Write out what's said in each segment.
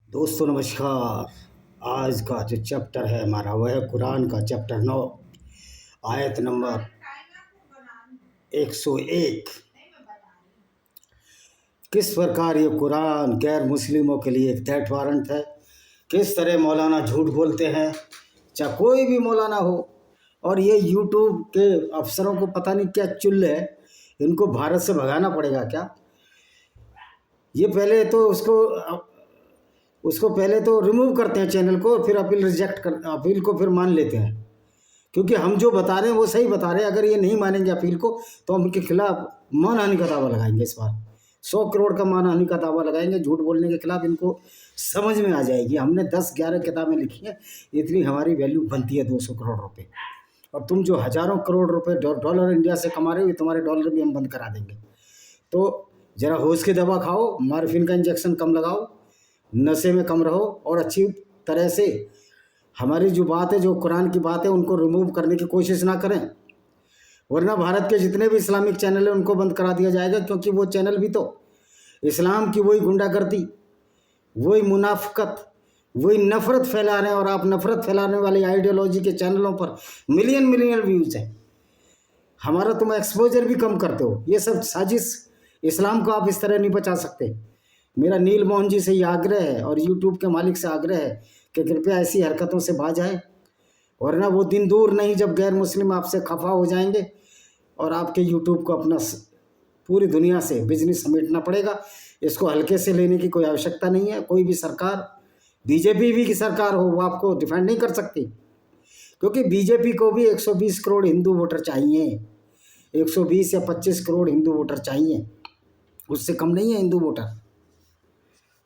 दोस्तों नमस्कार। आज का जो चैप्टर है हमारा वह है कुरान का चैप्टर 9 आयत नंबर 101। किस प्रकार ये कुरान गैर मुस्लिमों के लिए एक डेथ वारंट है। किस तरह मौलाना झूठ बोलते हैं, चाहे कोई भी मौलाना हो। और ये यूट्यूब के अफसरों को पता नहीं क्या चुल्ल है, इनको भारत से भगाना पड़ेगा क्या। ये पहले तो उसको पहले तो रिमूव करते हैं चैनल को, फिर अपील को फिर मान लेते हैं, क्योंकि हम जो बता रहे हैं वो सही बता रहे हैं। अगर ये नहीं मानेंगे अपील को तो हम इनके खिलाफ मानहानि का दावा लगाएंगे। इस बार 100 करोड़ का मानहानि का दावा लगाएंगे झूठ बोलने के खिलाफ। इनको समझ में आ जाएगी। हमने 10-11 किताबें लिखी हैं, इतनी हमारी वैल्यू बनती है 200 करोड़ रुपये। और तुम जो हज़ारों करोड़ रुपये डॉलर इंडिया से कमा रहे हो, ये तुम्हारे डॉलर भी हम बंद करा देंगे। तो ज़रा होश की दवा खाओ, मार्फिन का इंजेक्शन कम लगाओ, नशे में कम रहो, और अच्छी तरह से हमारी जो बात है, जो कुरान की बात है, उनको रिमूव करने की कोशिश ना करें। वरना भारत के जितने भी इस्लामिक चैनल हैं उनको बंद करा दिया जाएगा, क्योंकि वो चैनल भी तो इस्लाम की वही गुंडागर्दी, वही मुनाफकत, वही नफ़रत फैला रहे हैं। और आप नफ़रत फैलाने वाली आइडियोलॉजी के चैनलों पर मिलियन मिलियन व्यूज़ हैं। हमारा तुम एक्सपोजर भी कम करते हो। ये सब साजिश, इस्लाम को आप इस तरह नहीं बचा सकते। मेरा नील मोहन जी से ये आग्रह है और यूट्यूब के मालिक से आग्रह है कि कृपया ऐसी हरकतों से बाज आए, वरना वो दिन दूर नहीं जब गैर मुस्लिम आपसे खफा हो जाएंगे और आपके यूट्यूब को अपना पूरी दुनिया से बिजनेस समेटना पड़ेगा। इसको हल्के से लेने की कोई आवश्यकता नहीं है। कोई भी सरकार, बीजेपी भी की सरकार हो, वो आपको डिफेंड नहीं कर सकती, क्योंकि बीजेपी को भी 120 करोड़ हिंदू वोटर चाहिए। 120 या 25 करोड़ हिंदू वोटर चाहिए, उससे कम नहीं है हिंदू वोटर।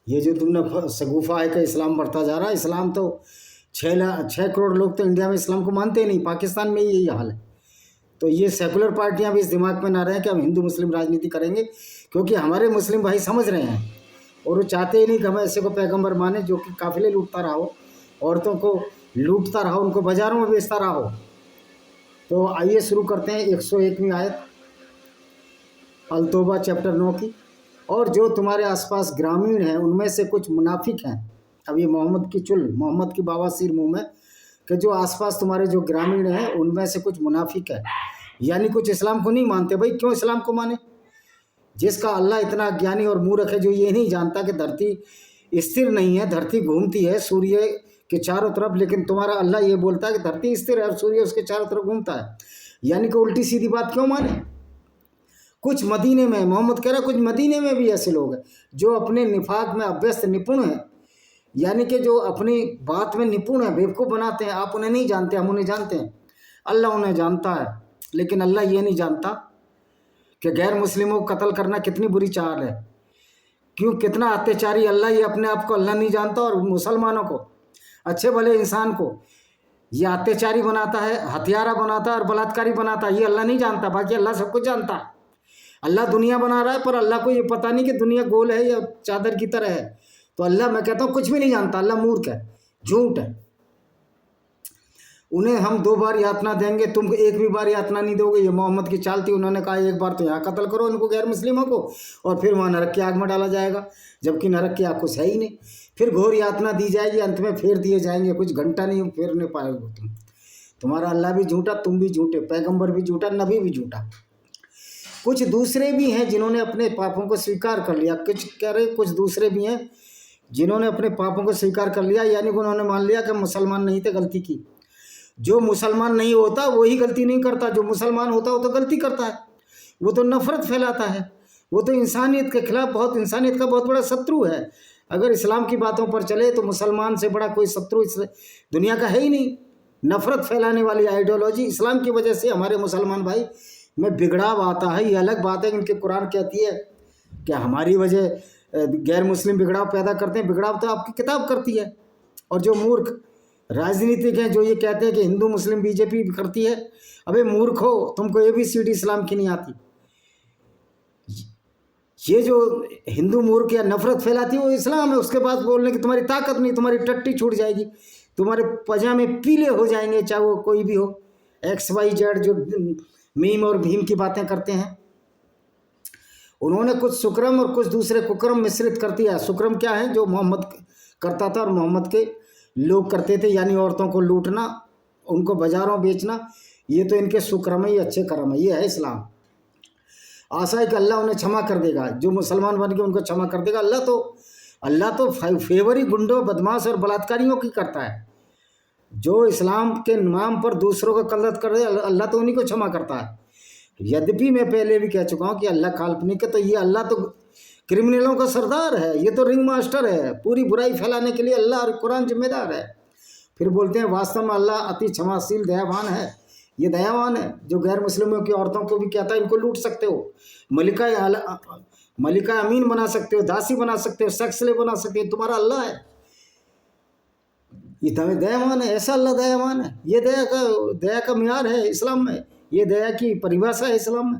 ये जो तुमने सगुफा है कि इस्लाम बढ़ता जा रहा है, इस्लाम तो 6 करोड़ लोग तो इंडिया में इस्लाम को मानते ही नहीं। पाकिस्तान में यही हाल है। तो ये सेकुलर पार्टियां भी इस दिमाग में ना रहें कि हम हिंदू मुस्लिम राजनीति करेंगे, क्योंकि हमारे मुस्लिम भाई समझ रहे हैं और वो चाहते ही नहीं कि हम ऐसे को पैगंबर माने जो कि काफिले लूटता रहा हो, औरतों को लूटता रहा हो, उनको बाजारों में बेचता रहा हो। तो आइए शुरू करते हैं 101वीं आयत अल-तौबा चैप्टर 9 की। और जो तुम्हारे आसपास ग्रामीण हैं उनमें से कुछ मुनाफिक हैं। अब ये मोहम्मद की चुल, मोहम्मद की बावासीर मुंह में, कि जो आसपास तुम्हारे जो ग्रामीण हैं उनमें से कुछ मुनाफिक है, यानी कुछ इस्लाम को नहीं मानते। भाई क्यों इस्लाम को माने? जिसका अल्लाह इतना ज्ञानी और मूर्ख है, जो ये नहीं जानता कि धरती स्थिर नहीं है, धरती घूमती है सूर्य के चारों तरफ। लेकिन तुम्हारा अल्लाह ये बोलता है कि धरती स्थिर है और सूर्य उसके चारों तरफ घूमता है, यानी कि उल्टी सीधी बात क्यों माने? कुछ मदीने में, मोहम्मद कह रहा है, कुछ मदीने में भी ऐसे लोग हैं जो अपने निफाक में अभ्यस्त निपुण हैं, यानी कि जो अपनी बात में निपुण है, बेवकूफ़ बनाते हैं। आप उन्हें नहीं जानते, हम उन्हें जानते हैं। अल्लाह उन्हें जानता है, लेकिन अल्लाह ये नहीं जानता कि गैर मुस्लिमों को कत्ल करना कितनी बुरी चाल है, क्यों, कितना अत्याचारी। अल्लाह ये अपने आप को अल्लाह नहीं जानता, और मुसलमानों को, अच्छे भले इंसान को ये अत्याचारी बनाता है, हथियारा बनाता है और बलात्कारी बनाता है। ये अल्लाह नहीं जानता, बाकी अल्लाह सब कुछ जानता है। अल्लाह दुनिया बना रहा है, पर अल्लाह को ये पता नहीं कि दुनिया गोल है या चादर की तरह है। तो अल्लाह, मैं कहता हूँ, कुछ भी नहीं जानता। अल्लाह मूर्ख है, झूठ है। उन्हें हम 2 बार यातना देंगे, तुम एक भी बार यातना नहीं दोगे। ये मोहम्मद की चाल थी। उन्होंने कहा एक बार तो यहाँ कत्ल करो इनको, गैर मुस्लिमों को, और फिर वहाँ नरक की आग में डाला जाएगा, जबकि नरक की आग कुछ है ही नहीं। फिर घोर यातना दी जाएगी, अंत में फेर दिए जाएंगे। कुछ घंटा नहीं फेर नहीं पाएगा तुम्हारा अल्लाह भी झूठा, तुम भी झूठे, पैगंबर भी झूठा, नबी भी झूठा। कुछ दूसरे भी हैं जिन्होंने अपने पापों को स्वीकार कर लिया। कुछ दूसरे भी हैं जिन्होंने अपने पापों को स्वीकार कर लिया, यानी कि उन्होंने मान लिया कि मुसलमान नहीं थे, गलती की। जो मुसलमान नहीं होता वही गलती नहीं करता, जो मुसलमान होता वो तो गलती करता है। वो तो नफरत फैलाता है, वो तो इंसानियत के खिलाफ, इंसानियत का बहुत बड़ा शत्रु है। अगर इस्लाम की बातों पर चले तो मुसलमान से बड़ा कोई शत्रु इस दुनिया का है ही नहीं। नफरत फैलाने वाली आइडियोलॉजी, इस्लाम की वजह से हमारे मुसलमान भाई में बिगड़ाव आता है। ये अलग बात है। इनके कुरान कहती है कि हमारी वजह गैर मुस्लिम बिगड़ाव पैदा करते हैं। बिगड़ाव तो आपकी किताब करती है। और जो मूर्ख राजनीतिक हैं जो ये कहते हैं कि हिंदू मुस्लिम बीजेपी करती है, अबे मूर्ख हो, तुमको ABCD इस्लाम की नहीं आती। ये जो हिंदू मूर्ख या नफरत फैलाती है वो इस्लाम है। उसके बाद बोलने की तुम्हारी ताकत नहीं, तुम्हारी टट्टी छूट जाएगी, तुम्हारे पजामे पीले हो जाएंगे, चाहे वो कोई भी हो। XYZ जो मीम और भीम की बातें करते हैं, उन्होंने कुछ सुक्रम और कुछ दूसरे कुक्रम मिश्रित कर दिया। सुक्रम क्या है? जो मोहम्मद करता था और मोहम्मद के लोग करते थे, यानी औरतों को लूटना, उनको बाजारों बेचना। ये तो इनके सुकर्म है, ये अच्छे कर्म है, ये है इस्लाम। आशा है कि अल्लाह उन्हें क्षमा कर देगा, जो मुसलमान बन के उनको क्षमा कर देगा। अल्लाह तो फेवर ही गुंडों, बदमाश और बलात्कारियों की करता है। जो इस्लाम के नाम पर दूसरों का कलत कर रहे, अल्लाह तो उन्हीं को क्षमा करता है। यद्यपि मैं पहले भी कह चुका हूँ कि अल्लाह काल्पनिक है, तो ये अल्लाह तो क्रिमिनलों का सरदार है, ये तो रिंग मास्टर है। पूरी बुराई फैलाने के लिए अल्लाह और कुरान जिम्मेदार है। फिर बोलते हैं वास्तव में अल्लाह अति क्षमाशील दयावान है। ये दयावान है जो गैर मुस्लिमों की औरतों को भी कहता है इनको लूट सकते हो, मलिका अमीन बना सकते हो, दासी बना सकते हो, सेक्स ले बना सकते हो, तुम्हारा अल्लाह है। ये तुम्हें दयावान है, ऐसा अल्लाह दयावान है। ये दया का म्यार है इस्लाम में, ये दया की परिभाषा है इस्लाम में।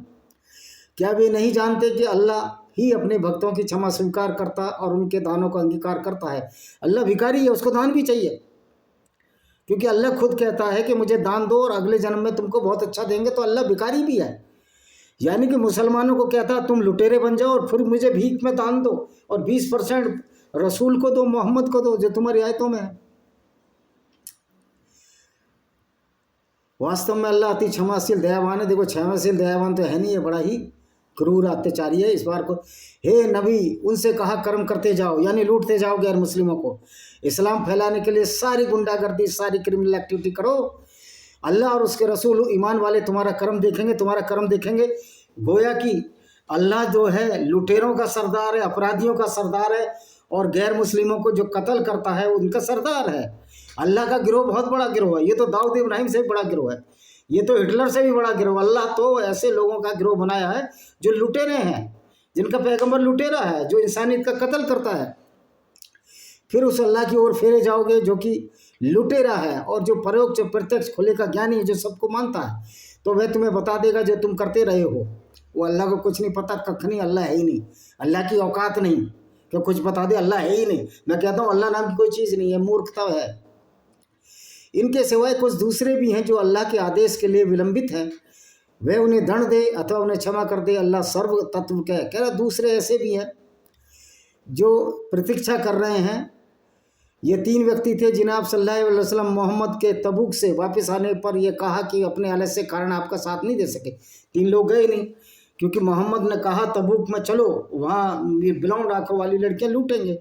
क्या वे नहीं जानते कि अल्लाह ही अपने भक्तों की क्षमा स्वीकार करता और उनके दानों का अंगीकार करता है। अल्लाह भिखारी है, उसको दान भी चाहिए, क्योंकि अल्लाह खुद कहता है कि मुझे दान दो और अगले जन्म में तुमको बहुत अच्छा देंगे। तो अल्लाह भिखारी भी है, यानी कि मुसलमानों को कहता है तुम लुटेरे बन जाओ और फिर मुझे भीख में दान दो और 20% रसूल को दो, मोहम्मद को दो, जो तुम्हारी आयतों में है। वास्तव में अल्लाह अति क्षमाशील दयावान है। देखो क्षमाशील दयावान तो है नहीं, है बड़ा ही क्रूर अत्याचारी है। इस बार को हे नबी उनसे कहा कर्म करते जाओ, यानी लूटते जाओ गैर मुस्लिमों को। इस्लाम फैलाने के लिए सारी गुंडागर्दी, सारी क्रिमिनल एक्टिविटी करो। अल्लाह और उसके रसूल ईमान वाले तुम्हारा कर्म देखेंगे, तुम्हारा कर्म देखेंगे। गोया कि अल्लाह जो है लुटेरों का सरदार है, अपराधियों का सरदार है, और गैर मुस्लिमों को जो कत्ल करता है उनका सरदार है। अल्लाह का गिरोह बहुत बड़ा गिरोह है। ये तो दाऊद इब्राहिम से भी बड़ा गिरोह है, ये तो हिटलर से भी बड़ा गिरोह। अल्लाह तो ऐसे लोगों का गिरोह बनाया है जो लुटेरे हैं, जिनका पैगंबर लुटेरा है, जो इंसानियत का कत्ल करता है। फिर उस अल्लाह की ओर फेरे जाओगे जो कि लुटेरा है और जो परोक्ष प्रत्यक्ष खुले का ज्ञानी है, जो सबको मानता है। तो वह तुम्हें बता देगा जो तुम करते रहे हो। वो अल्लाह को कुछ नहीं पता, कख नहीं, अल्लाह है ही नहीं, अल्लाह की औकात नहीं कि कुछ बता दे, अल्लाह है ही नहीं। मैं कहता हूँ अल्लाह नाम की कोई चीज़ नहीं है, मूर्खता है। इनके सिवाय कुछ दूसरे भी हैं जो अल्लाह के आदेश के लिए विलंबित हैं, वह उन्हें दंड दे अथवा उन्हें क्षमा कर दे। अल्लाह सर्व तत्व कह रहा। दूसरे ऐसे भी हैं जो प्रतीक्षा कर रहे हैं। ये 3 व्यक्ति थे जिन्हें आप सल्लल्लाहु अलैहि वसल्लम मोहम्मद के तबूक से वापस आने पर यह कहा कि अपने आलस्य के कारण आपका साथ नहीं दे सके। 3 लोग गए नहीं, क्योंकि मोहम्मद ने कहा तबूक में चलो, वहाँ ये बिलोंग आंखों वाली लड़कियाँ लूटेंगे।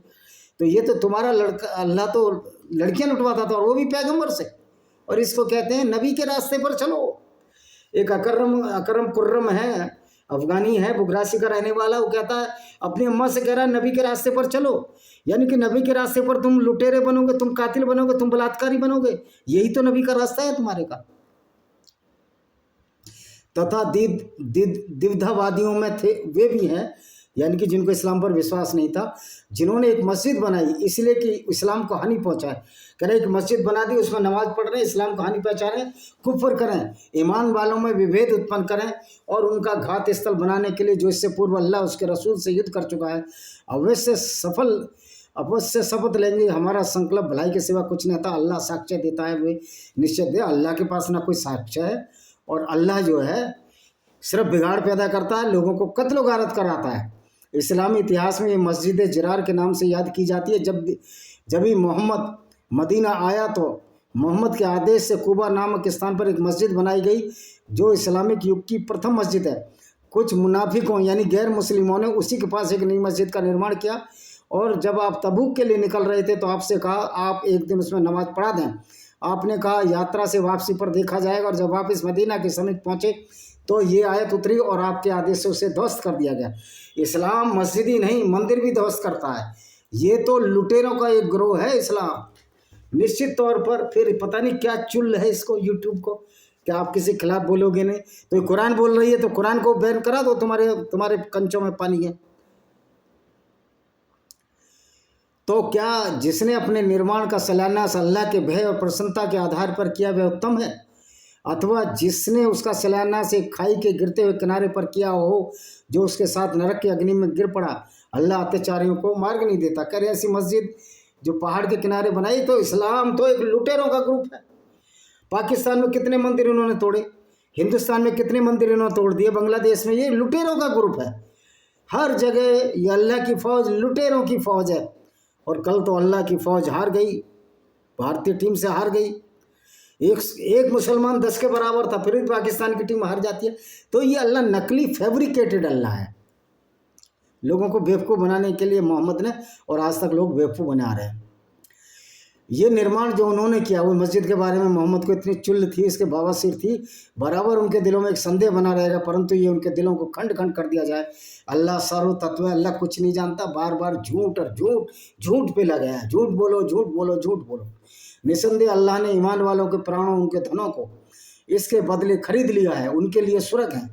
तो ये तो तुम्हारा लड़का, अल्लाह तो लड़कियाँ लुटवाता था, और वो भी पैगंबर से। और इसको कहते हैं नबी के रास्ते पर चलो। एक अकरम कुर्रम है, अफगानी है, बुगरासी का रहने वाला, वो कहता है अपनी अम्मा से कह रहा है नबी के रास्ते पर चलो, यानी कि नबी के रास्ते पर तुम लुटेरे बनोगे, तुम कातिल बनोगे, तुम बलात्कारी बनोगे। यही तो नबी का रास्ता है तुम्हारे का। तथा दिवधावादियों में थे वे भी हैं, यानी कि जिनको इस्लाम पर विश्वास नहीं था, जिन्होंने एक मस्जिद बनाई इसलिए कि इस्लाम को हानि पहुंचाए। कह रहे एक मस्जिद बना दी, उसमें नमाज पढ़ रहे हैं, इस्लाम को हानि पहुंचा रहे हैं, कुफ्र करें, ईमान वालों में विभेद उत्पन्न करें और उनका घात स्थल बनाने के लिए जो इससे पूर्व अल्लाह उसके रसूल से युद्ध कर चुका है, अवश्य शपथ लेंगे हमारा संकल्प भलाई के सिवा कुछ नहीं आता। अल्लाह साक्ष्य देता है, वे निश्चित दे। अल्लाह के पास ना कोई साक्ष्य है, और अल्लाह जो है सिर्फ बिगाड़ पैदा करता है, लोगों को कत्ल गारत कराता है। इस्लामी इतिहास में ये मस्जिद जिरार के नाम से याद की जाती है। जब ही मोहम्मद मदीना आया तो मोहम्मद के आदेश से कुबा नामक स्थान पर एक मस्जिद बनाई गई, जो इस्लामिक युग की प्रथम मस्जिद है। कुछ मुनाफिकों यानी गैर मुस्लिमों ने उसी के पास एक नई मस्जिद का निर्माण किया, और जब आप तबूक के लिए निकल रहे थे तो आपसे कहा आप एक दिन उसमें नमाज पढ़ा दें। आपने कहा यात्रा से वापसी पर देखा जाएगा, और जब वापस मदीना के समीप पहुँचे तो ये आयत उतरी और आपके आदेश से उसे ध्वस्त कर दिया गया। इस्लाम मस्जिद ही नहीं, मंदिर भी ध्वस्त करता है। ये तो लुटेरों का एक ग्रोह है इस्लाम, निश्चित तौर पर। फिर पता नहीं क्या चुल है इसको, यूट्यूब को, क्या आप किसी खिलाफ बोलोगे नहीं? तो कुरान बोल रही है तो कुरान को बैन करा दो, तुम्हारे कंचों में पानी है। तो क्या जिसने अपने निर्माण का शिलान्यास अल्लाह के भय और प्रसन्नता के आधार पर किया वह उत्तम है, अथवा जिसने उसका शिलान्यास एक खाई के गिरते हुए किनारे पर किया हो, जो उसके साथ नरक की अग्नि में गिर पड़ा? अल्लाह अत्याचारियों को मार्ग नहीं देता। कह रहे ऐसी मस्जिद जो पहाड़ के किनारे बनाई, तो इस्लाम तो एक लुटेरों का ग्रुप है। पाकिस्तान में कितने मंदिर इन्होंने तोड़े, हिंदुस्तान में कितने मंदिर इन्होंने तोड़ दिए, बांग्लादेश में, ये लुटेरों का ग्रुप है। हर जगह ये अल्लाह की फ़ौज लुटेरों की फ़ौज है, और कल तो अल्लाह की फ़ौज हार गई, भारतीय टीम से हार गई। एक मुसलमान 10 के बराबर था, फिर भी पाकिस्तान की टीम हार जाती है। तो ये अल्लाह नकली फैब्रिकेटेड अल्लाह है, लोगों को बेवकूफ़ बनाने के लिए मोहम्मद ने, और आज तक लोग बेवकूफ़ बना रहे हैं। ये निर्माण जो उन्होंने किया, वो मस्जिद के बारे में मोहम्मद को इतनी चुल्ल थी, इसके बावासीर थी, बराबर उनके दिलों में एक संदेह बना रहेगा, परंतु ये उनके दिलों को खंड खंड कर दिया जाए। अल्लाह सर्व तत्व है, अल्लाह कुछ नहीं जानता। बार बार झूठ और झूठ पे लगा है, झूठ बोलो झूठ बोलो झूठ बोलो। निसंदेह अल्लाह ने ईमान वालों के प्राणों, उनके धनों को इसके बदले खरीद लिया है। उनके लिए स्वर्ग है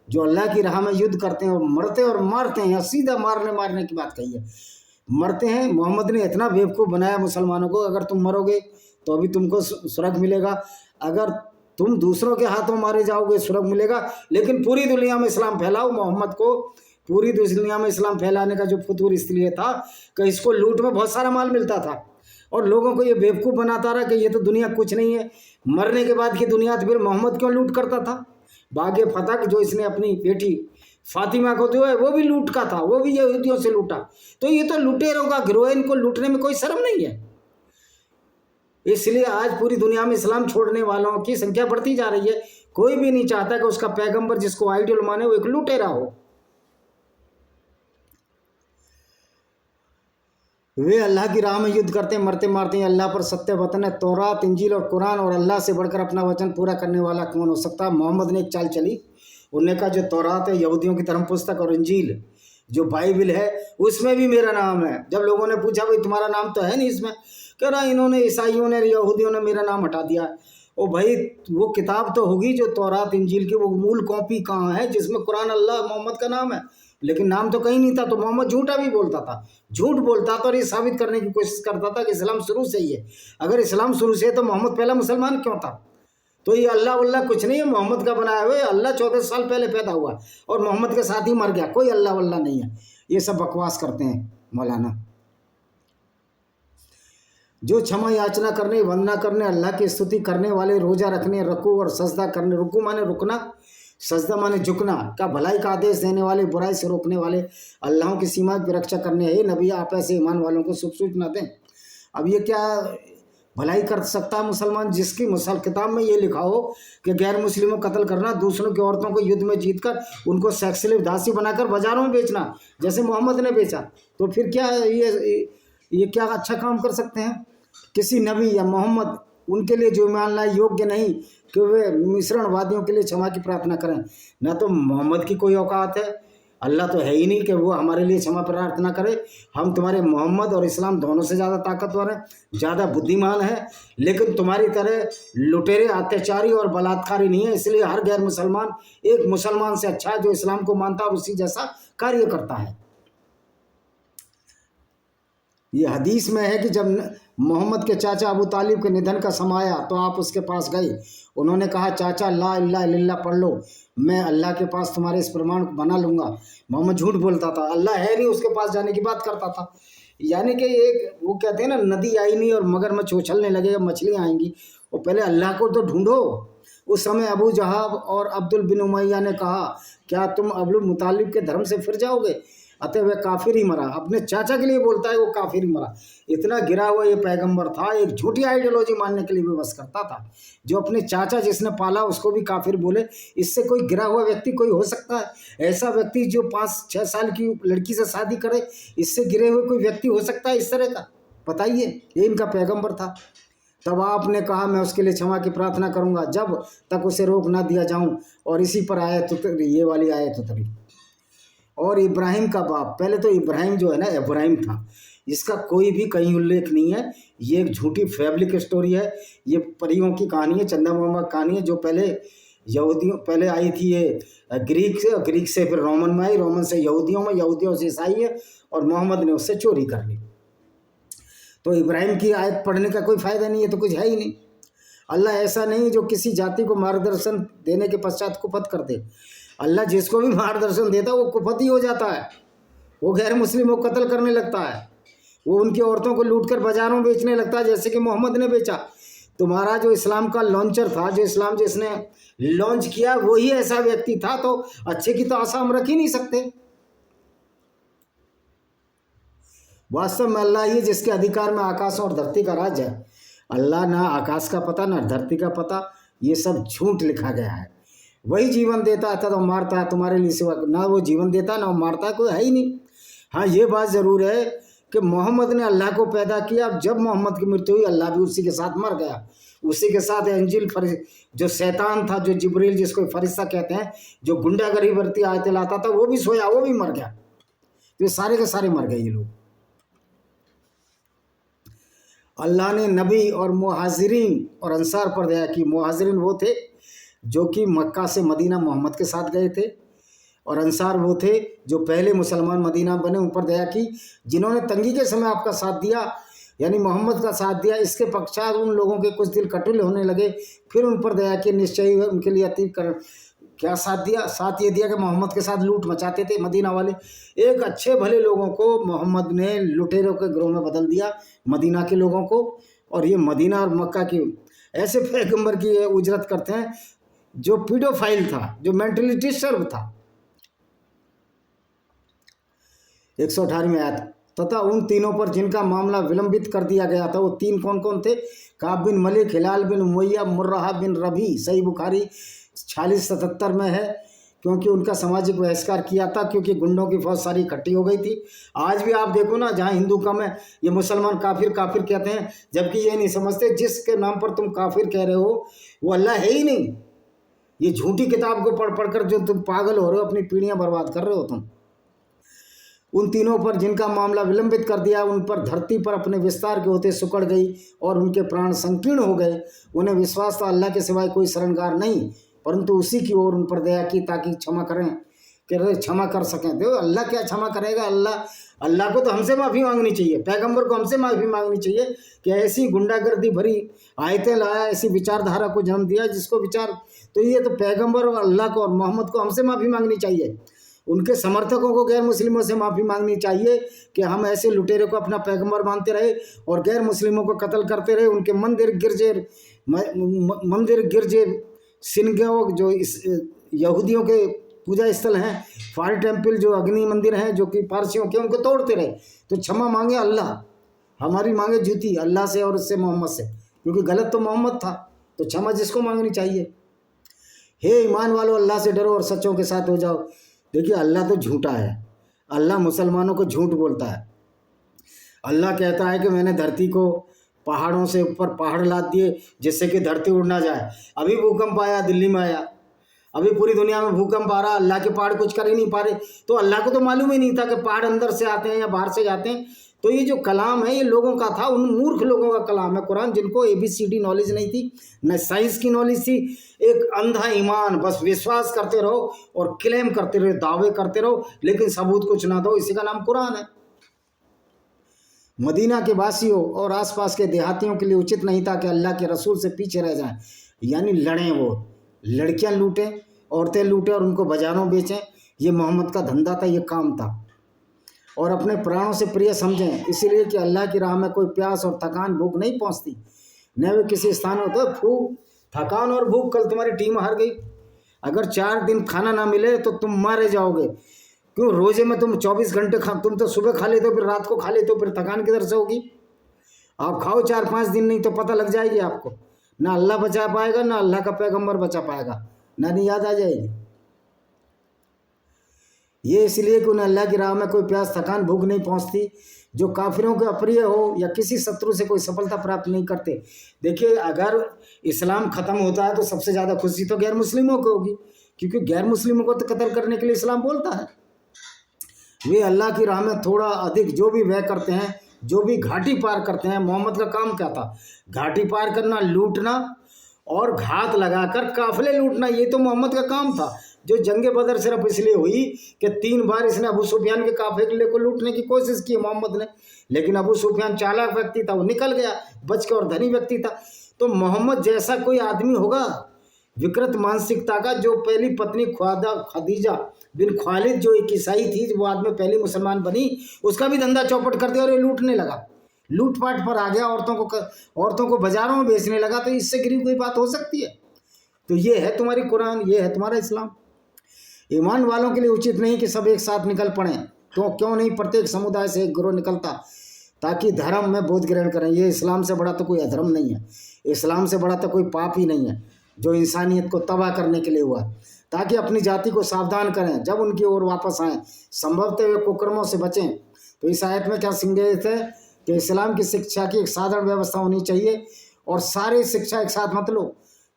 जो अल्लाह की राह में युद्ध करते हैं और मरते और मारते हैं। सीधा मारने की बात कही है, मरते हैं। मोहम्मद ने इतना बेवकूफ़ बनाया मुसलमानों को, अगर तुम मरोगे तो अभी तुमको स्वर्ग मिलेगा, अगर तुम दूसरों के हाथों मारे जाओगे स्वर्ग मिलेगा, लेकिन पूरी दुनिया में इस्लाम फैलाओ। मोहम्मद को पूरी दुनिया में इस्लाम फैलाने का जो फतूर इसलिए था कि इसको लूट में बहुत सारा माल मिलता था, और लोगों को ये बेवकूफ़ बनाता रहा कि ये तो दुनिया कुछ नहीं है। मरने के बाद की दुनिया तो फिर मोहम्मद क्यों लूट करता था? बागे फतह जो इसने अपनी बेटी फातिमा को जो है वो भी लूट का था, वो भी यहूदियों से लूटा। तो ये तो लुटेरों का गिरोह, इनको लूटने में कोई शर्म नहीं है। इसलिए आज पूरी दुनिया में इस्लाम छोड़ने वालों की संख्या बढ़ती जा रही है। कोई भी नहीं चाहता कि उसका पैगंबर जिसको आइडियल माने वो एक लुटेरा हो। वे अल्लाह की राह में युद्ध करते मरते मारते हैं। अल्लाह पर सत्य वतन है, तौरात, इंजील और कुरान, और अल्लाह से बढ़कर अपना वचन पूरा करने वाला कौन हो सकता है? मोहम्मद ने एक चाल चली, उन्होंने कहा जो तौरात है यहूदियों की धर्म पुस्तक, और इंजील जो बाइबिल है उसमें भी मेरा नाम है। जब लोगों ने पूछा भाई तुम्हारा नाम तो है नहीं इसमें, कह रहा इन्होंने ईसाइयों ने यहूदियों ने मेरा नाम हटा दिया। ओ भाई, वो किताब तो होगी जो तौरात इंजील की, वो मूल कॉपी कहाँ है जिसमें कुरान अल्लाह मोहम्मद का नाम है, लेकिन नाम तो कहीं नहीं था। तो मोहम्मद झूठा भी बोलता था, झूठ बोलता था और ये साबित करने की कोशिश करता था कि इस्लाम शुरू से ही है। अगर इस्लाम शुरू से है तो मोहम्मद पहला मुसलमान क्यों था? तो ये अल्लाह वल्लाह कुछ नहीं है, मोहम्मद का बनाया हुआ है। अल्लाह 14 साल पहले पैदा हुआ और मोहम्मद के साथ ही मर गया, कोई अल्लाह वल्लाह नहीं है। ये सब बकवास करते हैं मौलाना। जो क्षमा याचना करने, वंदना करने, अल्लाह की स्तुति करने वाले, रोजा रखने, रुकू और सजदा करने, रुकू माने रुकना, सजदा माने झुकना का, भलाई का आदेश देने वाले, बुराई से रोकने वाले, अल्लाह की सीमा की रक्षा करने। हे नबी, आप ऐसे ईमान वालों को शुभ सूचना दें। अब ये क्या भलाई कर सकता है मुसलमान जिसकी मुसल किताब में ये लिखा हो कि गैर मुस्लिमों को कत्ल करना, दूसरों की औरतों को युद्ध में जीतकर उनको सेक्सुअल दासी बनाकर बाजारों में बेचना जैसे मोहम्मद ने बेचा? तो फिर क्या ये क्या अच्छा काम कर सकते हैं? किसी नबी या मोहम्मद उनके लिए जो ईमान लाए योग्य नहीं कि वे मिश्रणवादियों के लिए क्षमा की प्रार्थना करें। ना तो मोहम्मद की कोई औकात है, अल्लाह तो है ही नहीं कि वो हमारे लिए क्षमा प्रार्थना करे। हम तुम्हारे मोहम्मद और इस्लाम दोनों से ज़्यादा ताकतवर हैं, ज़्यादा बुद्धिमान है, लेकिन तुम्हारी तरह लुटेरे, अत्याचारी और बलात्कारी नहीं है। इसलिए हर गैर मुसलमान एक मुसलमान से अच्छा है जो इस्लाम को मानता है और उसी जैसा कार्य करता है। ये हदीस में है कि जब मोहम्मद के चाचा अबू तालिब के निधन का समय आया तो आप उसके पास गए। उन्होंने कहा, चाचा ला इलाहा इल्लल्लाह पढ़ लो, मैं अल्लाह के पास तुम्हारे इस प्रमाण को बना लूँगा। मोहम्मद झूठ बोलता था, अल्लाह है नहीं, उसके पास जाने की बात करता था। यानी कि एक वो कहते हैं ना, नदी आई नहीं और मगरमच्छ उछलने लगे, मछलियाँ आएंगी, और पहले अल्लाह को तो ढूंढो। उस समय अबू जहाब और अब्दुल बिन उमैया ने कहा, क्या तुम अब्दुल मुतालिब के धर्म से फिर जाओगे? अतः वह काफिर ही मरा। अपने चाचा के लिए बोलता है वो काफिर ही मरा। इतना गिरा हुआ ये पैगंबर था, एक झूठी आइडियोलॉजी मानने के लिए भी बस करता था। जो अपने चाचा जिसने पाला उसको भी काफिर बोले, इससे कोई गिरा हुआ व्यक्ति कोई हो सकता है? ऐसा व्यक्ति जो 5-6 साल की लड़की से शादी करे, इससे गिरे हुए कोई व्यक्ति हो सकता है इस तरह का? बताइए, ये इनका पैगंबर था। तब आपने कहा मैं उसके लिए क्षमा की प्रार्थना करूंगा जब तक उसे रोक ना दिया जाऊं, और इसी पर आयत ये वाली आयत उतरी। और इब्राहिम का बाप, पहले तो इब्राहिम जो है ना, इब्राहिम था, इसका कोई भी कहीं उल्लेख नहीं है। ये एक झूठी फैब्रिक स्टोरी है, ये परियों की कहानी है, चंदा मामा की कहानी है, जो पहले आई थी ये ग्रीक से फिर रोमन में आई, रोमन से यहूदियों में, यहूदियों से ईसाई है, और मोहम्मद ने उससे चोरी कर ली। तो इब्राहिम की आयत पढ़ने का कोई फ़ायदा नहीं है, तो कुछ है ही नहीं। अल्लाह ऐसा नहीं जो किसी जाति को मार्गदर्शन देने के पश्चात कुफत कर दे। अल्लाह जिसको भी मार्गदर्शन देता है वो कुफत ही हो जाता है, वो गैर मुस्लिमों को कत्ल करने लगता है, वो उनकी औरतों को लूटकर बाजारों में बेचने लगता है, जैसे कि मोहम्मद ने बेचा। तुम्हारा जो इस्लाम का लॉन्चर था, जो इस्लाम जिसने लॉन्च किया, वही ऐसा व्यक्ति था, तो अच्छे की तो आशा हम रख ही नहीं सकते। वास्तव में अल्लाह ही जिसके अधिकार में आकाश और धरती का राज है। अल्लाह ना आकाश का पता ना धरती का पता, ये सब झूठ लिखा गया है। वही जीवन देता है तो मारता है, तुम्हारे लिए सिवा ना वो जीवन देता ना वो मारता है, कोई है ही नहीं। हाँ ये बात ज़रूर है कि मोहम्मद ने अल्लाह को पैदा किया। जब मोहम्मद की मृत्यु हुई अल्लाह भी उसी के साथ मर गया। उसी के साथ एंजिल जो शैतान था, जो जिब्रील जिसको फरिश्ता कहते हैं, जो गुंडागर्दी भरती आयतें लाता था, वो भी सोया, वो भी मर गया। तो ये सारे के सारे मर गए ये लोग। अल्लाह ने नबी और मुहाजिरीन और अंसार पर दया की। मुहाजिरीन वो थे जो कि मक्का से मदीना मोहम्मद के साथ गए थे, और अंसार वो थे जो पहले मुसलमान मदीना बने, उन पर दया की, जिन्होंने तंगी के समय आपका साथ दिया, यानी मोहम्मद का साथ दिया। इसके पश्चात उन लोगों के कुछ दिल कटुल होने लगे, फिर उन पर दया की, निश्चय हुए उनके लिए अति कर क्या साथ दिया। साथ ये दिया कि मोहम्मद के साथ लूट मचाते थे मदीना वाले। एक अच्छे भले लोगों को मोहम्मद ने लुटेरों के गिरोह में बदल दिया, मदीना के लोगों को। और ये मदीना और मक्का की ऐसे पैगंबर की उजरत करते हैं जो पीडोफाइल था, जो मेंटली डिस्टर्ब था। 118 आयत, तथा उन तीनों पर जिनका मामला विलंबित कर दिया गया था। वो तीन कौन कौन थे? काब बिन मलिक, हिलाल बिन उमैया, मुर्रहा बिन रबी। सही बुखारी 46-77 में है, क्योंकि उनका सामाजिक बहिष्कार किया था, क्योंकि गुंडों की फौज सारी इकट्ठी हो गई थी। आज भी आप देखो ना, जहाँ हिंदू कम है ये मुसलमान काफिर काफिर कहते हैं, जबकि ये नहीं समझते जिसके नाम पर तुम काफिर कह रहे हो वो अल्लाह है ही नहीं। ये झूठी किताब को पढ़ पढ़कर जो तुम पागल हो रहे हो, अपनी पीढ़ियां बर्बाद कर रहे हो तुम। उन तीनों पर जिनका मामला विलंबित कर दिया, उन पर धरती पर अपने विस्तार के होते सिकुड़ गई और उनके प्राण संकीर्ण हो गए। उन्हें विश्वास था अल्लाह के सिवाय कोई शरणगार नहीं, परंतु उसी की ओर उन पर दया की ताकि क्षमा करें, क्षमा कर सकें। देखो अल्लाह क्या क्षमा करेगा? अल्लाह को तो हमसे माफ़ी मांगनी चाहिए, पैगंबर को हमसे माफ़ी मांगनी चाहिए कि ऐसी गुंडागर्दी भरी आयतें लाया, ऐसी विचारधारा को जन्म दिया जिसको विचार, तो ये तो पैगंबर और अल्लाह को और मोहम्मद को हमसे माफ़ी मांगनी चाहिए। उनके समर्थकों को गैर मुस्लिमों से माफ़ी मांगनी चाहिए कि हम ऐसे लुटेरे को अपना पैगंबर मानते रहे और गैर मुस्लिमों को कत्ल करते रहे। उनके मंदिर गिरजे सिनगोग जो इस यहूदियों के पूजा स्थल हैं, फायर टेम्पल जो अग्नि मंदिर हैं जो कि पारसियों के, उनको तोड़ते रहे। तो क्षमा मांगे अल्लाह, हमारी मांगे जूती अल्लाह से और उससे मोहम्मद से, क्योंकि गलत तो मोहम्मद था, तो क्षमा जिसको मांगनी चाहिए। हे ईमान वालों, अल्लाह से डरो और सच्चों के साथ हो जाओ। देखिए अल्लाह तो झूठा है, अल्लाह मुसलमानों को झूठ बोलता है। अल्लाह कहता है कि मैंने धरती को पहाड़ों से ऊपर पहाड़ लाद दिए जिससे कि धरती उड़ ना जाए। अभी भूकंप आया, दिल्ली में आया, अभी पूरी दुनिया में भूकंप आ रहा, अल्लाह के पहाड़ कुछ कर ही नहीं पा रहे। तो अल्लाह को तो मालूम ही नहीं था कि पहाड़ अंदर से आते हैं या बाहर से जाते हैं। तो ये जो कलाम है ये लोगों का था, उन मूर्ख लोगों का कलाम है कुरान, जिनको ABCD नॉलेज नहीं थी, न साइंस की नॉलेज थी। एक अंधा ईमान, बस विश्वास करते रहो और क्लेम करते रहो, दावे करते रहो, लेकिन सबूत कुछ ना दो, इसी का नाम कुरान है। मदीना के वासियों और आसपास के देहातियों के लिए उचित नहीं था कि अल्लाह के रसूल से पीछे रह जाएं, यानी लड़ें, वो लड़कियां लूटें, औरतें लूटें और उनको बाजारों बेचें। ये मोहम्मद का धंधा था, ये काम था। और अपने प्राणों से प्रिय समझें, इसीलिए कि अल्लाह की राह में कोई प्यास और थकान भूख नहीं पहुंचती, न वे किसी स्थान में। तो थकान और भूख, कल तुम्हारी टीम हार गई, अगर 4 दिन खाना ना मिले तो तुम मारे जाओगे। क्यों? रोजे में तुम 24 घंटे तुम तो सुबह खा लेते हो, फिर रात को खा लेते हो, फिर थकान किधर से होगी? आप खाओ 4-5 दिन, नहीं तो पता लग जाएगी आपको। ना अल्लाह बचा पाएगा, ना अल्लाह का पैगंबर बचा पाएगा, ना याद आ जाएगी। ये इसलिए कि उन्हें अल्लाह की राह में कोई प्यास थकान भूख नहीं पहुंचती। जो काफिरों के अप्रिय हो या किसी शत्रु से कोई सफलता प्राप्त नहीं करते। देखिए अगर इस्लाम खत्म होता है तो सबसे ज़्यादा खुशी तो गैर मुस्लिमों को होगी, क्योंकि गैर मुस्लिमों को तो कत्ल करने के लिए इस्लाम बोलता है। वे अल्लाह की राह में थोड़ा अधिक जो भी व्यय करते हैं, जो भी घाटी पार करते हैं। मोहम्मद का काम क्या था? घाटी पार करना, लूटना और घात लगाकर काफिले लूटना, ये तो मोहम्मद का काम था। जो जंगे बदर सिर्फ इसलिए हुई कि 3 बार इसने अबू सुफियान के काफिले को लूटने की कोशिश की मोहम्मद ने, लेकिन अबू सुफियान चालाक व्यक्ति था, वो निकल गया बच के, और धनी व्यक्ति था। तो मोहम्मद जैसा कोई आदमी होगा विकृत मानसिकता का, जो पहली पत्नी खदीजा बिन खालिद जो एक ईसाई थी, वो आदमी पहली मुसलमान बनी, उसका भी धंधा चौपट कर दिया और ये लूटने लगा, लूटपाट पर आ गया, औरतों को बाजारों में बेचने लगा। तो इससे गिरी कोई बात हो सकती है? तो ये है तुम्हारी कुरान, ये है तुम्हारा इस्लाम। ईमान वालों के लिए उचित नहीं कि सब एक साथ निकल पड़े, तो क्यों नहीं प्रत्येक समुदाय से एक गिरोह निकलता ताकि धर्म में बोध ग्रहण करें। ये इस्लाम से बड़ा तो कोई अधर्म नहीं है, इस्लाम से बड़ा तो कोई पाप ही नहीं है जो इंसानियत को तबाह करने के लिए हुआ, ताकि अपनी जाति को सावधान करें जब उनकी ओर वापस आएँ, संभवतः वे कुकर्मों से बचें। तो इस आयत में क्या संदेश है कि इस्लाम की शिक्षा की एक साधारण व्यवस्था होनी चाहिए, और सारी शिक्षा एक साथ मत लो,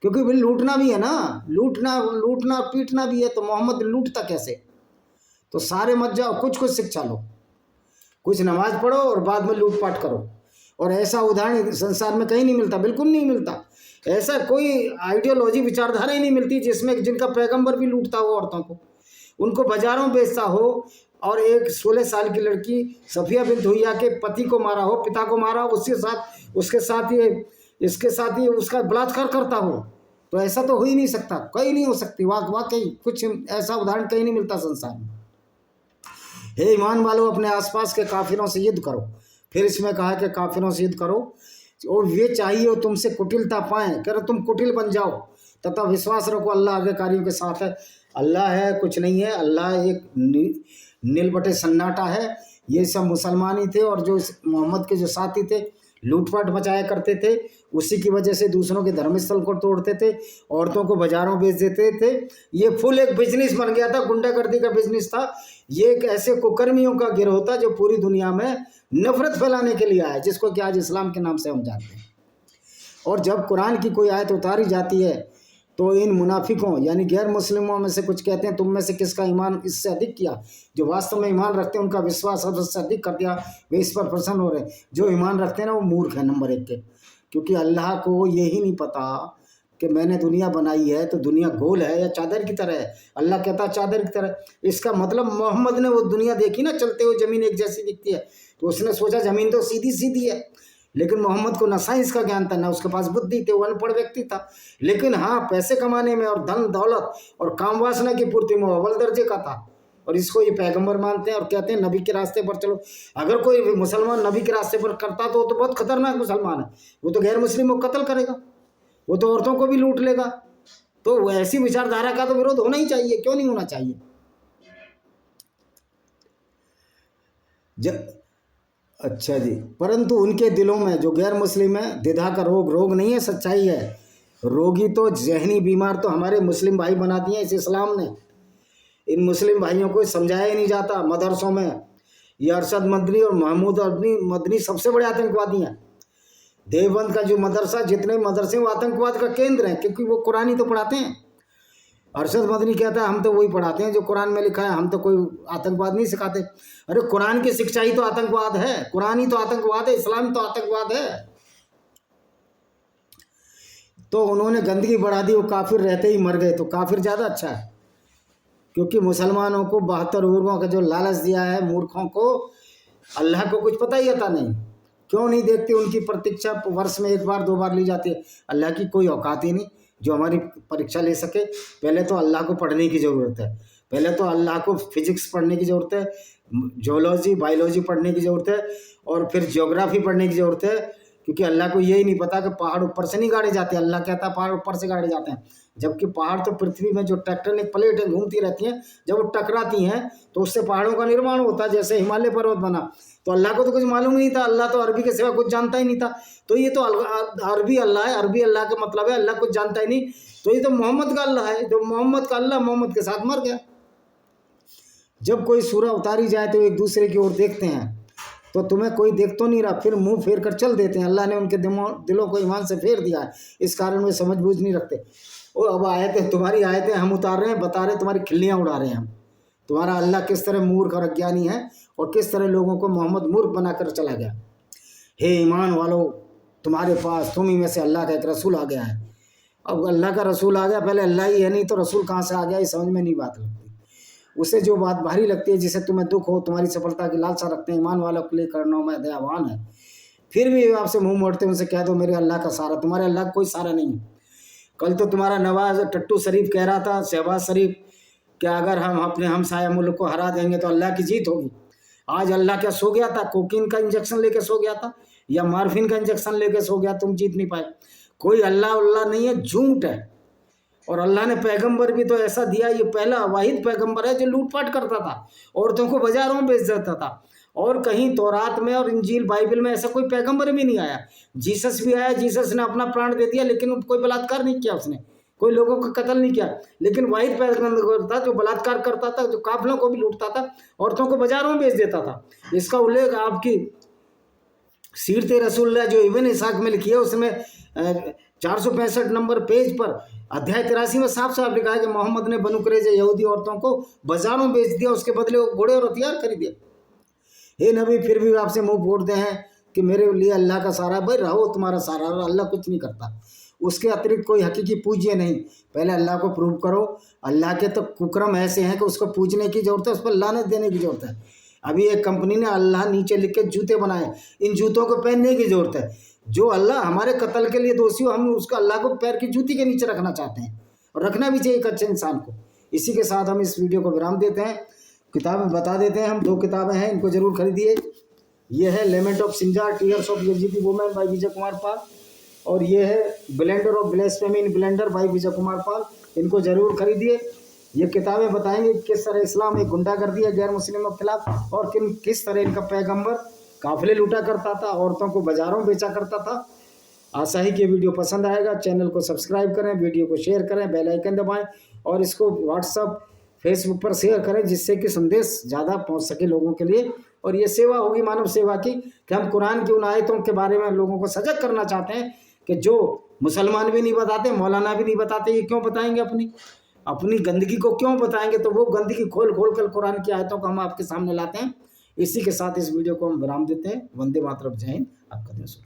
क्योंकि भाई लूटना भी है ना, लूटना पीटना भी है, तो मोहम्मद लूटता कैसे? तो सारे मत जाओ, कुछ कुछ शिक्षा लो, कुछ नमाज पढ़ो और बाद में लूटपाट करो। और ऐसा उदाहरण संसार में कहीं नहीं मिलता, बिल्कुल नहीं मिलता। ऐसा कोई आइडियोलॉजी विचारधारा ही नहीं मिलती जिसमें जिनका पैगंबर भी लूटता हो औरतों को, उनको बाजारों में बेचता हो, और एक 16 साल की लड़की सफिया बिन्त हुय्या के पति को मारा हो, पिता को मारा हो, इसके साथ ही उसका बलात्कार करता हो। तो ऐसा तो हो ही नहीं सकता, कहीं नहीं हो सकती। वाकई कुछ ऐसा उदाहरण कहीं नहीं मिलता संसार में। हे ईमान वालों, अपने आसपास के काफिरों से युद्ध करो। फिर इसमें कहा कि काफिरों से युद्ध करो और वे चाहिए और तुमसे कुटिलता पाएं, कर तुम कुटिल बन जाओ, तथा विश्वास रखो अल्लाह आज्ञाकारियों के साथ है। अल्लाह है, कुछ नहीं है, अल्लाह एक नील बटे सन्नाटा है। ये सब मुसलमान ही थे, और जो मोहम्मद के जो साथी थे लूटपाट मचाया करते थे, उसी की वजह से दूसरों के धर्मस्थल को तोड़ते थे, औरतों को बाजारों बेच देते थे। ये फुल एक बिजनेस बन गया था, गुंडागर्दी का बिजनेस था। ये एक ऐसे कुकर्मियों का गिरोह था जो पूरी दुनिया में नफरत फैलाने के लिए आया, जिसको कि आज इस्लाम के नाम से हम जानते हैं। और जब कुरान की कोई आयत उतारी जाती है तो इन मुनाफिकों यानी गैर मुस्लिमों में से कुछ कहते हैं तुम में से किसका ईमान इससे अधिक किया। जो वास्तव में ईमान रखते हैं उनका विश्वास सबसे अधिक कर दिया, वे इस पर प्रसन्न हो रहे हैं। जो ईमान रखते हैं ना वो मूर्ख है नंबर 1 के, क्योंकि अल्लाह को यही नहीं पता कि मैंने दुनिया बनाई है तो दुनिया गोल है या चादर की तरह है। अल्लाह कहता है चादर की तरह। इसका मतलब मोहम्मद ने वो दुनिया देखी ना, चलते हुए ज़मीन एक जैसी दिखती है, तो उसने सोचा ज़मीन तो सीधी सीधी है। लेकिन मोहम्मद को ना साइंस का ज्ञान था, ना उसके पास बुद्धि थी, वो अनपढ़ व्यक्ति था। लेकिन हाँ, पैसे कमाने में और धन दौलत और काम वासना की पूर्ति में अव्वल दर्जे का था। और इसको ये पैगंबर मानते हैं और कहते हैं नबी के रास्ते पर चलो। अगर कोई मुसलमान नबी के रास्ते पर करता तो बहुत खतरनाक मुसलमान है। वो तो गैर मुस्लिमों को कत्ल करेगा, वो तो औरतों को भी लूट लेगा। तो ऐसी विचारधारा का तो विरोध होना ही चाहिए, क्यों नहीं होना चाहिए। अच्छा जी, परंतु उनके दिलों में जो गैर मुस्लिम है द्विधा का रोग नहीं है, सच्चाई है। रोगी तो जहनी बीमार तो हमारे मुस्लिम भाई बना दिए इस इस्लाम ने। इन मुस्लिम भाइयों को समझाया ही नहीं जाता मदरसों में। ये अरशद मदनी और महमूद मदनी सबसे बड़े आतंकवादी हैं। देवबंद का जो मदरसा, जितने मदरसे वो आतंकवाद का केंद्र हैं, क्योंकि वो कुरान ही तो पढ़ाते हैं। अरशद मदनी कहता है हम तो वही पढ़ाते हैं जो कुरान में लिखा है, हम तो कोई आतंकवाद नहीं सिखाते। अरे कुरान की शिक्षा ही तो आतंकवाद है, कुरान ही तो आतंकवाद है, इस्लाम तो आतंकवाद है। तो उन्होंने गंदगी बढ़ा दी, वो काफिर रहते ही मर गए। तो काफिर ज़्यादा अच्छा है, क्योंकि मुसलमानों को 72 उर्गों का जो लालच दिया है मूर्खों को, अल्लाह को कुछ पता ही आता नहीं। क्यों नहीं देखते उनकी प्रतीक्षा वर्ष में 1 बार 2 बार ली जाती है। अल्लाह की कोई औकात ही नहीं जो हमारी परीक्षा ले सके। पहले तो अल्लाह को पढ़ने की ज़रूरत है, पहले तो अल्लाह को फिजिक्स पढ़ने की ज़रूरत है, जोलॉजी बायोलॉजी पढ़ने की ज़रूरत है, और फिर ज्योग्राफी पढ़ने की ज़रूरत है। क्योंकि अल्लाह को यही नहीं पता कि पहाड़ ऊपर से नहीं गाड़े जाते। अल्लाह कहता है पहाड़ ऊपर से गाड़े जाते हैं, जबकि पहाड़ तो पृथ्वी में जो टेक्टोनिक प्लेटें घूमती रहती हैं, जब वो टकराती हैं तो उससे पहाड़ों का निर्माण होता है। जैसे हिमालय पर्वत बना, तो अल्लाह को तो कुछ मालूम नहीं था। अल्लाह तो अरबी के सिवा कुछ जानता ही नहीं था। तो ये तो अरबी अल्लाह है, अरबी अल्लाह का मतलब है अल्लाह कुछ जानता ही नहीं। तो ये तो मोहम्मद का अल्लाह है, जो मोहम्मद का अल्लाह मोहम्मद के साथ मर गया। जब कोई सूरह उतारी जाए तो एक दूसरे की ओर देखते हैं, तो तुम्हें कोई देख तो नहीं रहा, फिर मुंह फेर कर चल देते हैं। अल्लाह ने उनके दिलों को ईमान से फेर दिया है, इस कारण वे समझ बूझ नहीं रखते। और अब आयतें, तुम्हारी आयतें हम उतार रहे हैं, बता रहे हैं, तुम्हारी खिल्लियाँ उड़ा रहे हैं हम। तुम्हारा अल्लाह किस तरह मूर्ख और अज्ञानी है, और किस तरह लोगों को मोहम्मद मूर्ख बनाकर चला गया। हे ईमान वालों, तुम्हारे पास तुम ही में से अल्लाह का एक रसूल आ गया है। अब अल्लाह का रसूल आ गया, पहले अल्लाह ही है नहीं तो रसूल कहाँ से आ गया, ये समझ में नहीं बात लगती। उसे जो बात भारी लगती है, जिसे तुम्हें दुख हो, तुम्हारी सफलता की लालसा रखते हैं, ईमान वालों के लिए करुणा में दयावान है। फिर भी आपसे मुंह मोड़ते हैं, उनसे कह दो मेरे अल्लाह का सहारा, तुम्हारे अल्लाह का कोई सहारा नहीं है। कल तो तुम्हारा नवाज टट्टू शरीफ कह रहा था, शहबाज शरीफ, कि अगर हम अपने हमसाया मुल्क को हरा देंगे तो अल्लाह की जीत होगी। आज अल्लाह क्या सो गया था, कोकीन का इंजेक्शन लेके सो गया था या मार्फिन का इंजेक्शन लेके सो गया, तुम जीत नहीं पाए। कोई अल्लाह उल्लाह नहीं है, झूठ है। और अल्लाह ने पैगंबर भी तो ऐसा दिया, ये पहला वाहिद पैगंबर है जो लूटपाट करता था, औरतों को बाजारों में बेच देता था, और कहीं तौरात में और इंजील बाइबल में ऐसा कोई पैगंबर भी नहीं आया। जीसस भी आया, जीसस ने अपना प्राण दे दिया, लेकिन कोई बलात्कार नहीं किया उसने, कोई लोगों का कत्ल नहीं किया। लेकिन वही पैगंबर था जो बलात्कार करता था, जो काफिलों को भी लूटता था, औरतों को बाजारों में बेच देता था। इसका उल्लेख आपकी सीरत रसूलुल्लाह जो इब्न इसाक में लिखी है, उसमें 465 नंबर पेज पर अध्याय 83 में साफ साफ लिखा है कि मोहम्मद ने बनु कुरैज़ा यहूदी औरतों को बाजारों में बेच दिया, उसके बदले वो घोड़े और हथियार खरीदे। हे नबी, फिर भी आपसे मुंह फोड़ते हैं कि मेरे लिए अल्लाह का सहारा। भाई रहो तुम्हारा सहारा, अल्लाह कुछ नहीं करता, उसके अतिरिक्त कोई हकीकी पूज्य नहीं। पहले अल्लाह को प्रूव करो। अल्लाह के तो कुकरम ऐसे हैं कि उसको पूजने की जरूरत है, उस पर लानत देने की जरूरत है। अभी एक कंपनी ने अल्लाह नीचे लिख के जूते बनाए, इन जूतों को पहनने की जरूरत है। जो अल्लाह हमारे कत्ल के लिए दोषी हो, हम उसका अल्लाह को पैर की जूती के नीचे रखना चाहते हैं, और रखना भी चाहिए एक अच्छे इंसान को। इसी के साथ हम इस वीडियो को विराम देते हैं। किताबें बता देते हैं हम, 2 किताबें हैं, इनको जरूर खरीदिए। ये है lament of Sinjar, tears of LGBT women by Vijay Kumar Pal, और ये है blender of blasphemy in blender by Vijay Kumar Pal. इनको जरूर खरीदिए। ये किताबें बताएंगे किस तरह इस्लाम एक गुंडागर्दी है गैर मुस्लिमों के खिलाफ, और किस तरह इनका पैगंबर काफिले लूटा करता था, औरतों को बाजारों बेचा करता था। आशा ही कि वीडियो पसंद आएगा। चैनल को सब्सक्राइब करें, वीडियो को शेयर करें, बेल आइकन दबाएं, और इसको व्हाट्सअप फेसबुक पर शेयर करें, जिससे कि संदेश ज़्यादा पहुंच सके लोगों के लिए। और ये सेवा होगी मानव सेवा की, कि हम कुरान की उन आयतों के बारे में लोगों को सजग करना चाहते हैं कि जो मुसलमान भी नहीं बताते, मौलाना भी नहीं बताते, ये क्यों बताएंगे? अपनी गंदगी को क्यों बताएंगे? तो वो गंदगी खोल खोल कर कुरान की आयतों को हम आपके सामने लाते हैं। इसी के साथ इस वीडियो को हम विराम देते हैं। वंदे मातरम, जय हिंद। आपका दिन शुभ।